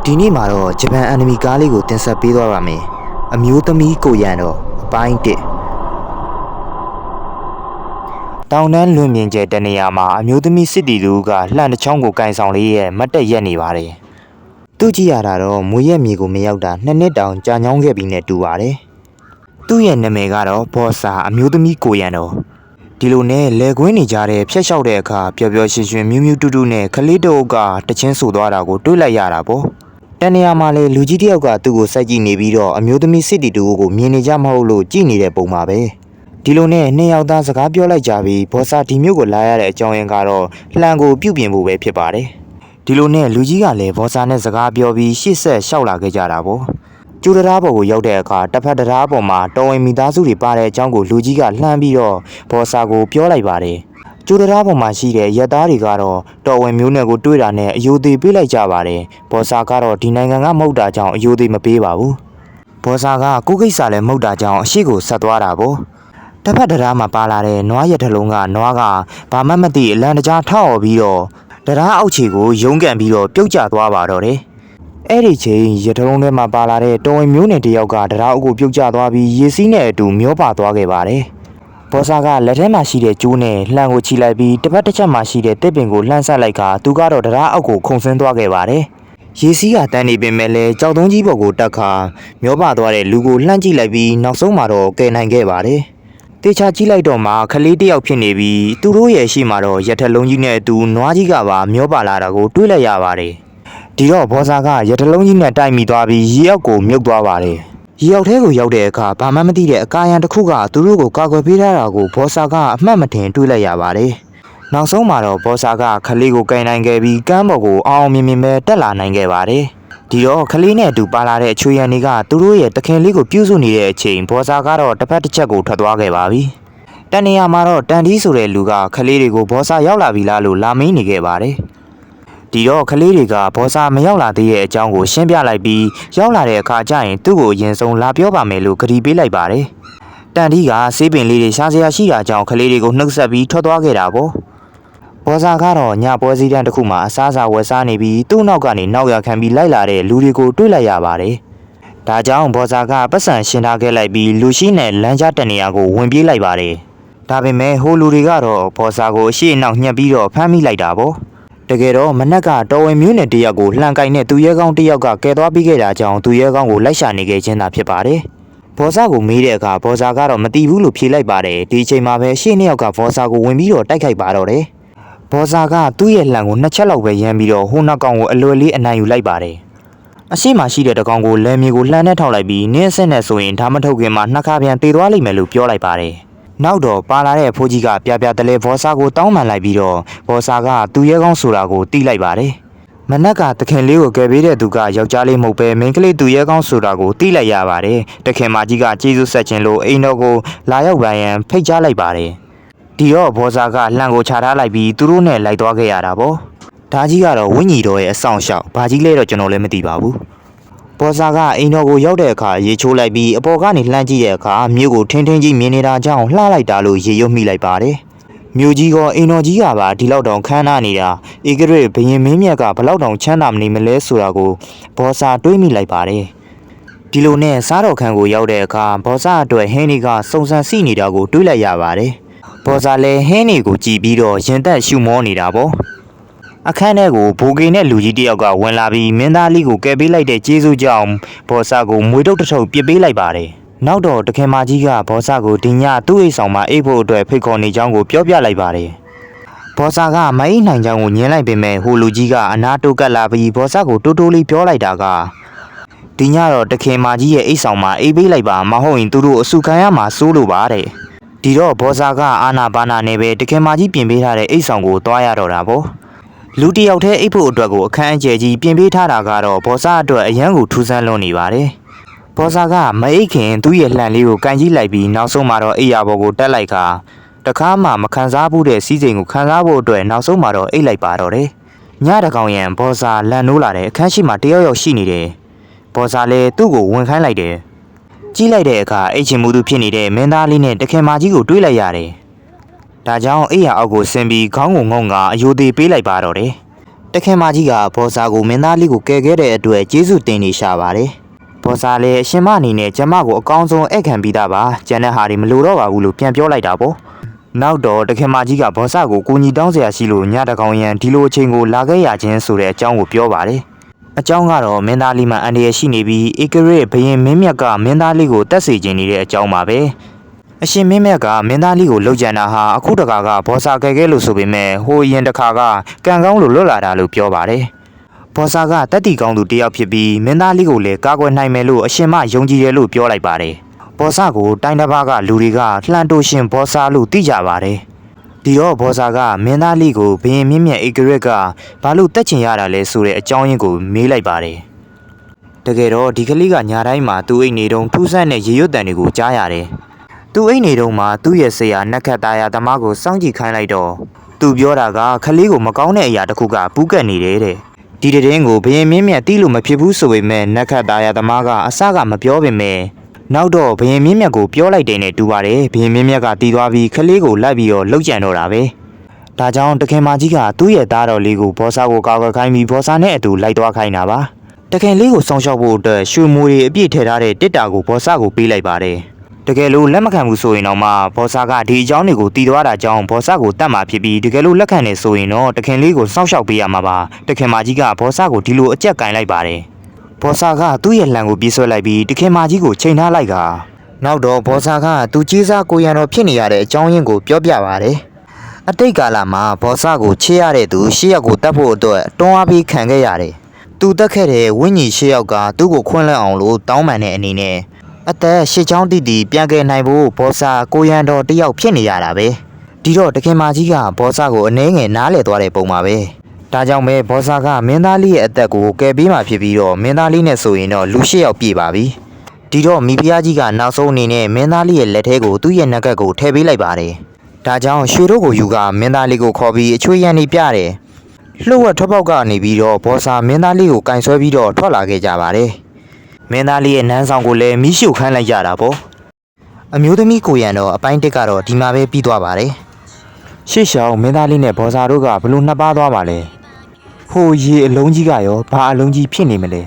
ဒီနေ့မှာတော့ဂျပန်အန်နီမီကားလေးကိုတင်ဆက်ပေးသွားပါမယ်။အမျိုးသမီးကိုရန်တော့အပိုင်း1တောင်တန်းလွင်ပြင်ကျဲတနေရာမှာအမျိုးသမီးစစ်တီတို့ကလှန်တစ်ချောင်းကိုကင်ဆောင်လေးရဲ့မတ်တက်ရက်နေပါတယ်။သူ့ကြည့်ရတာတော့မွေရက်မြေကိုမရောက်တာ2နှစ်တောင်ကြာညောင်းခဲ့ပြီးနဲ့တူပါတယ်။သူ့ရဲ့နာမည်ကတော့ဘော်ဆာအမျိုးသမီးကိုရန်တော့ဒီလိုနဲ့လေကွင်းနေကြတဲ့ဖျက်လျှောက်တဲ့အခါပျော်ပျော်ရွှင်ရွှင်မြူးမြူးတူတူနဲ့ခလေးတို့ကတချင်းဆူသွားတာကိုတွေးလိုက်ရတာပေါ့တနေရာမှာလေလူကြီးတယောက်ကသူ့ကိုစိုက်ကြည့်နေပြီးတော့အမျိုးသမီးစစ်တီတူကိုမြင်နေကြမဟုတ်လို့ကြည့်နေတဲ့ပုံပါပဲဒီလိုနဲ့နှစ်ယောက်သားစကားပြောလိုက်ကြပြီးဘော်စာဒီမျိုးကိုလာရတဲ့အကြောင်းရင်းကတော့လှန်ကိုပြုတ်ပြင်ဖို့ပဲဖြစ်ပါတယ်ဒီလိုနဲ့လူကြီးကလည်းဘော်စာနဲ့စကားပြောပြီးရှေ့ဆက်လျှောက်လာခဲ့ကြတာပေါ့ကျူတရားပေါ်ကိုရောက်တဲ့အခါတစ်ဖက်တရားပေါ်မှာတော်ဝင်မိသားစုတွေပါတဲ့အကြောင်းကိုလူကြီးကလှမ်းပြီးတော့ဘော်စာကိုပြောလိုက်ပါတယ်ကျူတရားပေါ်မှာရှိတဲ့ရက်သားတွေကတော့တော်ဝင်မျိုးနယ်ကိုတွေးတာနဲ့အယိုသေးပေးလိုက်ကြပါတယ်ဘော်စာကတော့ဒီနိုင်ငံကမဟုတ်တာကြောင့်အယိုသေးမပေးပါဘူးဘော်စာကကိုကိစ္စလည်းမဟုတ်တာကြောင့်အရှိကိုဆက်သွားတာပေါ့တစ်ဖက်တရားမှာပါလာတဲ့နွားရက်တစ်လုံးကနွားကဘာမှမသိအလံတကြားထောက်ပြီးတော့တရားအောက်ခြေကိုယုံကန်ပြီးတော့ပြုတ်ကျသွားပါတော့တယ်အဲ့ဒီချိန်ရထုံးထဲမှာပါလာတဲ့တော်ဝင်မျိုးနယ်တယောက်ကတရားအုပ်ကိုပြုတ်ကျသွားပြီးရေစီးနဲ့အတူမျောပါသွားခဲ့ပါတယ်ဘော်စာကလက်ထဲမှာရှိတဲ့ကျိုးနဲ့လှန်ကိုချီလိုက်ပြီးတစ်ပတ်တစ်ချက်မှာရှိတဲ့တစ်ပင်ကိုလှမ်းဆက်လိုက်ကသူကတော့တရားအောက်ကိုခုန်ဆင်းသွားခဲ့ပါတယ်ရေစီးကတန်းနေပင်မဲ့လဲကြောက်တုံးကြီးပေါ်ကိုတက်ခါမျောပါသွားတဲ့လူကိုလှမ်းကြည့်လိုက်ပြီးနောက်ဆုံးမှာတော့ကယ်နိုင်ခဲ့ပါတယ်တေချာကြည့်လိုက်တော့မှခလေးတယောက်ဖြစ်နေပြီးသူတို့ရဲ့ရှိမှာတော့ရက်ထလုံးကြီးနဲ့အတူနွားကြီးကပါမျောပါလာတာကိုတွေးလိုက်ရပါတယ်ဒီတော့ဘော်စာကရက်ထလုံးကြီးနဲ့တိုက်မိသွားပြီးရေအောက်ကိုမြုပ်သွားပါတယ်ရေအောက်ထဲကိုရောက်တဲ့အခါဘာမှမသိတဲ့အကာယံတစ်ခုကသူတို့ကိုကာကွယ်ပေးထားတာကိုဘော်စာကအမှတ်မထင်တွေးလိုက်ရပါတယ်နောက်ဆုံးမှာတော့ဘော်စာကခလေးကိုကင်နိုင်ခဲ့ပြီးကမ်းပေါ်ကိုအောင်မြင်မြင်ပဲတက်လာနိုင်ခဲ့ပါတယ်ဒီတော့ခလေးနဲ့အတူပါလာတဲ့အချွေရန်တွေကသူတို့ရဲ့တခင်လေးကိုပြုစုနေတဲ့အချိန်ဘော်စာကတော့တစ်ဖက်တစ်ချက်ကိုထွက်သွားခဲ့ပါပြီတန်နေရာမှာတော့တန်ဒီဆိုတဲ့လူကခလေးတွေကိုဘော်စာရောက်လာပြီလားလို့လာမင်းနေခဲ့ပါတယ်ဒီတော့ကလေးတွေကဘော်စာမရောက်လာသေးတဲ့အကြောင်းကိုရှင်းပြလိုက်ပြီးရောက်လာတဲ့အခါကျရင်သူ့ကိုအရင်ဆုံးလာပြောပါမယ်လို့ကတိပေးလိုက်ပါတယ်တန်ဒီကဆေးပင်လေးတွေရှားစရာရှိတာကြောင့်ကလေးတွေကိုနှုတ်ဆက်ပြီးထွက်သွားခဲ့တာပေါ့ဘော်စာကတော့ညပွဲစည်းတန်းတစ်ခုမှာအစားအစာဝယ်စားနေပြီးသူ့နောက်ကနေနောက်ရခံပြီးလိုက်လာတဲ့လူတွေကိုတွေ့လိုက်ရပါတယ်ဒါကြောင့်ဘော်စာကပတ်စံရှင်းထားခဲ့လိုက်ပြီးလူရှိနဲ့လမ်းကြားတက်နေရာကိုဝင်ပြေးလိုက်ပါတယ်ဒါပေမဲ့ဟိုလူတွေကတော့ဘော်စာကိုအရှိအနောက်ညှက်ပြီးတော့ဖမ်းမိလိုက်တာပေါ့တကယ်တော့မနက်ကတော်ဝင်မျိုးနယ်တယောက်ကိုလှန်ကိုင်တဲ့သူရဲကောင်းတယောက်ကကယ်သွားပြီးခဲ့တာကြောင့်သူရဲကောင်းကိုလိုက်ရှာနေခဲ့ခြင်းသာဖြစ်ပါတယ်။ဘော်စာကိုမေးတဲ့အခါဘော်စာကတော့မတီးဘူးလို့ဖြေလိုက်ပါတယ်။ဒီအချိန်မှာပဲရှေ့နှစ်ယောက်ကဘော်စာကိုဝင်ပြီးတော့တိုက်ခိုက်ပါတော့တယ်။ဘော်စာကသူ့ရဲ့လှန်ကို2ချက်လောက်ပဲရမ်းပြီးတော့ဟိုနောက်ကောင်ကိုအလွယ်လေးအနိုင်ယူလိုက်ပါတယ်။အရှိမရှိတဲ့တကောင်ကိုလမ်းမြေကိုလှမ်းနဲ့ထောက်လိုက်ပြီးနင်းအစစ်နဲ့ဆိုရင်ဒါမထုတ်ခင်မှာနှစ်ခါပြန်တေသွားလိမ့်မယ်လို့ပြောလိုက်ပါတယ်။နောက်တော့ပါလာတဲ့ဖိုးကြီးကပြပြတလဲဘော်စာကိုတောင်းပန်လိုက်ပြီးတော့ဘော်စာကသူရဲကောင်းဆိုတာကိုတီးလိုက်ပါတယ်မနက်ကတခင်လေးကိုကယ်ပေးတဲ့သူကယောက်ျားလေးမဟုတ်ပဲမိန်းကလေးသူရဲကောင်းဆိုတာကိုတီးလိုက်ရပါတယ်တခင်မကြီးကကျေးဇူးဆက်ခြင်းလို့အိမ်တော်ကိုလာရောက်ရန်ဖိတ်ကြားလိုက်ပါတယ်ဒီတော့ဘော်စာကလှန်ကိုချထားလိုက်ပြီးသူတို့နဲ့လိုက်သွားခဲ့ရတာပေါ့ဒါကြီးကတော့ဝင်းကြီးတော်ရဲ့အဆောင်ရှောက်ဘာကြီးလဲတော့ကျွန်တော်လည်းမသိပါဘူးဘော်စာကအိမ်တော်ကိုရောက်တဲ့အခါရေချိုးလိုက်ပြီးအပေါ်ကနေလှမ်းကြည့်တဲ့အခါမြို့ကိုထင်းထင်းကြီးမြင်နေတာကြောင့်လှလိုက်တာလို့ရေရုပ်မိလိုက်ပါတယ်မြို့ကြီးကအိမ်တော်ကြီးကပါဒီလောက်တောင်ခမ်းနားနေတာဧကရေဘရင်မင်းမြတ်ကဘလောက်တောင်ချမ်းသာမနေမလဲဆိုတာကိုဘော်စာတွေးမိလိုက်ပါတယ်ဒီလိုနဲ့စားတော်ခန်းကိုရောက်တဲ့အခါဘော်စာအတွက်ဟင်းတွေကစုံစမ်းစီနေတာကိုတွေးလိုက်ရပါတယ်ဘော်စာလည်းဟင်းတွေကိုကြည့်ပြီးတော့ရင်သက်ရှူမောနေတာပေါ့အခန်းထဲကိုဘိုးကေနဲ့လူကြီးတယောက်ကဝင်လာပြီးမင်းသားလေးကိုကယ်ပေးလိုက်တဲ့ကျေးဇူးကြောင့်ဘော်စာကိုမွေတုပ်တစ်ထုပ်ပြစ်ပေးလိုက်ပါတယ်နောက်တော့တခင်မကြီးကဘော်စာကိုဒီညသူ့အိမ်ဆောင်မှာအိပ်ဖို့အတွက်ဖိတ်ခေါ်နေကြောင်းကိုပြောပြလိုက်ပါတယ်ဘော်စာကမအိမ်နိုင်ကြောင်းကိုညင်းလိုက်ပေမဲ့ဟိုလူကြီးကအနာတိုးကပ်လာပြီးဘော်စာကိုတိုးတိုးလေးပြောလိုက်တာကဒီညတော့တခင်မကြီးရဲ့အိမ်ဆောင်မှာအိပ်ပေးလိုက်ပါမဟုတ်ရင်သူတို့အဆူခံရမှာစိုးလို့ပါတဲ့ဒီတော့ဘော်စာကအာနာဘာနာနဲ့ပဲတခင်မကြီးပြင်ပေးထားတဲ့အိမ်ဆောင်ကိုသွားရတော့တာပေါ့လူတယောက်တည်းအိပ်ဖို့အတွက်ကိုအခန်းအကျယ်ကြီးပြင်ပေးထားတာကတော့ဘော်စာအတွက်အရန်ကိုထူးဆန်းလွန်နေပါတယ်ဘော်စာကမအိတ်ခင်သူ့ရဲ့လှန်လေးကိုကန်ကြည့်လိုက်ပြီးနောက်ဆုံးမှာတော့အိယာဘော်ကိုတက်လိုက်ခါတခါမှမခံစားဘူးတဲ့စီးစိမ်ကိုခံစားဖို့အတွက်နောက်ဆုံးမှာတော့အိတ်လိုက်ပါတော့တယ်ညတကောင်ရံဘော်စာလန်နိုးလာတဲ့အခန်းရှိမှတယောက်ယောက်ရှိနေတယ်ဘော်စာလည်းသူ့ကိုဝင်ခိုင်းလိုက်တယ်ကြီးလိုက်တဲ့အခါအိတ်ချင်မှုသူဖြစ်နေတဲ့မင်းသားလေးနဲ့တခင်မကြီးကိုတွေးလိုက်ရတယ်ဒါကြောင့်အိယာအောက်ကိုဆင်းပြီးခေါင်းကိုငုံကအယိုသေးပေးလိုက်ပါတော့တယ် တခင်မကြီးကဘောစာကိုမင်းသားလေးကိုကယ်ခဲ့တဲ့အတွက်ကျေးဇူးတင်နေရှာပါတယ်ဘောစာလည်းအရှင်မအနေနဲ့ကျမကိုအကောင်းဆုံးဧည့်ခံပြီးသားပါကျန်တဲ့ဟာတွေမလိုတော့ပါဘူးလို့ပြန်ပြောလိုက်တာပေါ့နောက်တော့တခင်မကြီးကဘောစာကိုကိုညီတောင်းစရာရှိလို့ညတကောင်ရန်ဒီလိုအချိန်ကိုလာခဲ့ရခြင်းဆိုတဲ့အကြောင်းကိုပြောပါတယ်အကြောင်းကတော့မင်းသားလေးမှအန္တရာယ်ရှိနေပြီးဧကရဲဘရင်မင်းမြတ်ကမင်းသားလေးကိုတက်စေခြင်းနေတဲ့အကြောင်းပါပဲအရှင်မင်းမြတ်ကမင်းသားလေးကိုလှုပ်ကြံတာဟာအခုတခါကဘောစာကယ်ခဲ့လို့ဆိုပေမဲ့ဟိုရင်တခါကကံကောင်းလို့လွတ်လာတာလို့ပြောပါတယ်ဘောစာကတက်တီကောင်းသူတယောက်ဖြစ်ပြီးမင်းသားလေးကိုလည်းကာကွယ်နိုင်မယ်လို့အရှင်မယုံကြည်တယ်လို့ပြောလိုက်ပါတယ်ဘောစာကိုတိုင်းတစ်ပါးကလူတွေကလှန်တိုးရှင်ဘောစာလို့သိကြပါတယ်ဒီတော့ဘောစာကမင်းသားလေးကိုဘရင်မြင့်မြတ်ဧကရက်ကဘာလို့တက်ချင်ရတာလဲဆိုတဲ့အကြောင်းရင်းကိုမေးလိုက်ပါတယ်တကယ်တော့ဒီကလေးကညာတိုင်းမှာသူ့အိတ်နေတုံးထူးဆန်းတဲ့ရေရွတ်တန်တွေကိုကြားရတယ်သူ့အိတ်နေတုံးမှာသူ့ရဲ့ဆရာနက်ခတ်သားရသမားကိုစောင့်ကြည့်ခိုင်းလိုက်တော့သူပြောတာကခလေးကိုမကောင်းတဲ့အရာတစ်ခုကပူးကတ်နေတယ်တဲ့ဒီတဲ့င်းကိုဘရင်မြင့်မြတ်တီးလို့မဖြစ်ဘူးဆိုပေမဲ့နက်ခတ်သားရသမားကအစကမပြောပေမဲ့နောက်တော့ဘရင်မြင့်မြတ်ကိုပြောလိုက်တယ်နဲ့တူပါတယ်ဘရင်မြင့်မြတ်ကတီးသွားပြီးခလေးကိုလိုက်ပြီးတော့လှုပ်ကြံတော့တာပဲဒါကြောင့်တခင်မကြီးကသူ့ရဲ့သားတော်လေးကိုဘောစာကိုကောက်ခိုင်းပြီးဘောစာနဲ့အတူလိုက်သွားခိုင်းတာပါတခင်လေးကိုစောင့်ရှောက်ဖို့အတွက်ရွှေမူတွေအပြည့်ထည့်ထားတဲ့တစ်တာကိုဘောစာကိုပေးလိုက်ပါတယ်တကယ်လို့လက်မခံဘူးဆိုရင်တော့မှဘောစာကဒီအကြောင်းတွေကိုတီးသွားတာကြောင့်ဘောစာကိုတတ်မှာဖြစ်ပြီးတကယ်လို့လက်ခံနေဆိုရင်တော့တခင်လေးကိုစောင့်ရှောက်ပေးရမှာပါတခင်မကြီးကဘောစာကိုဒီလိုအကြက်ကင်လိုက်ပါတယ်ဘောစာကသူ့ရဲ့လှံကိုပြေးဆွဲလိုက်ပြီးတခင်မကြီးကိုချိန်ထားလိုက်ကနောက်တော့ဘောစာကသူကြီးစားကိုရံတော်ဖြစ်နေရတဲ့အကြောင်းရင်းကိုပြောပြပါတယ်အတိတ်ကာလမှာဘောစာကိုချေရတဲ့သူရှေ့ရောက်ကိုတတ်ဖို့အတွက်တွန်းအားပေးခံခဲ့ရတယ်သူတက်ခဲ့တဲ့ဝင်းကြီးရှေ့ရောက်ကသူ့ကိုခွင့်လွှတ်အောင်လို့တောင်းပန်တဲ့အနေနဲ့အသက်ရှစ်ချောင်းတီတီပြန်ကယ်နိုင်ဖို့ဘောစာကိုရံတော်တယောက်ဖြစ်နေရတာပဲဒီတော့တခင်မကြီးကဘောစာကိုအနှဲငယ်နားလည်သွားတဲ့ပုံပါပဲဒါကြောင့်ပဲဘောစာကမင်းသားလေးရဲ့အသက်ကိုကယ်ပေးမှဖြစ်ပြီးတော့မင်းသားလေးနဲ့ဆိုရင်တော့လူရှစ်ယောက်ပြည့်ပါပြီဒီတော့မိဖုရားကြီးကနောက်ဆုံးအနေနဲ့မင်းသားလေးရဲ့လက်ထဲကိုသူ့ရဲ့နှက်ကက်ကိုထည့်ပေးလိုက်ပါတယ်ဒါကြောင့်ရွှေတို့ကိုယူကမင်းသားလေးကိုခေါ်ပြီးအချွေရန်နေပြတယ်လှုပ်ဝက်ထွက်ပေါက်ကနေပြီးတော့ဘောစာမင်းသားလေးကိုကင်ဆွဲပြီးတော့ထွက်လာခဲ့ကြပါတယ်မင်းသားလေးရဲ့နန်းဆောင်ကိုလည်းမီးရှို့ခိုင်းလိုက်ကြတာပေါ့အမျိုးသမီးကိုရံတော့အပိုင်းတစ်ကတော့ဒီမှာပဲပြီးသွားပါတယ်ရှေ့ရှောင်းမင်းသားလေးနဲ့ဘောစာတို့ကဘလို့နှစ်ပါးသွားပါလဲဟိုရေအလုံးကြီးကရောဘာအလုံးကြီးဖြစ်နေမလဲ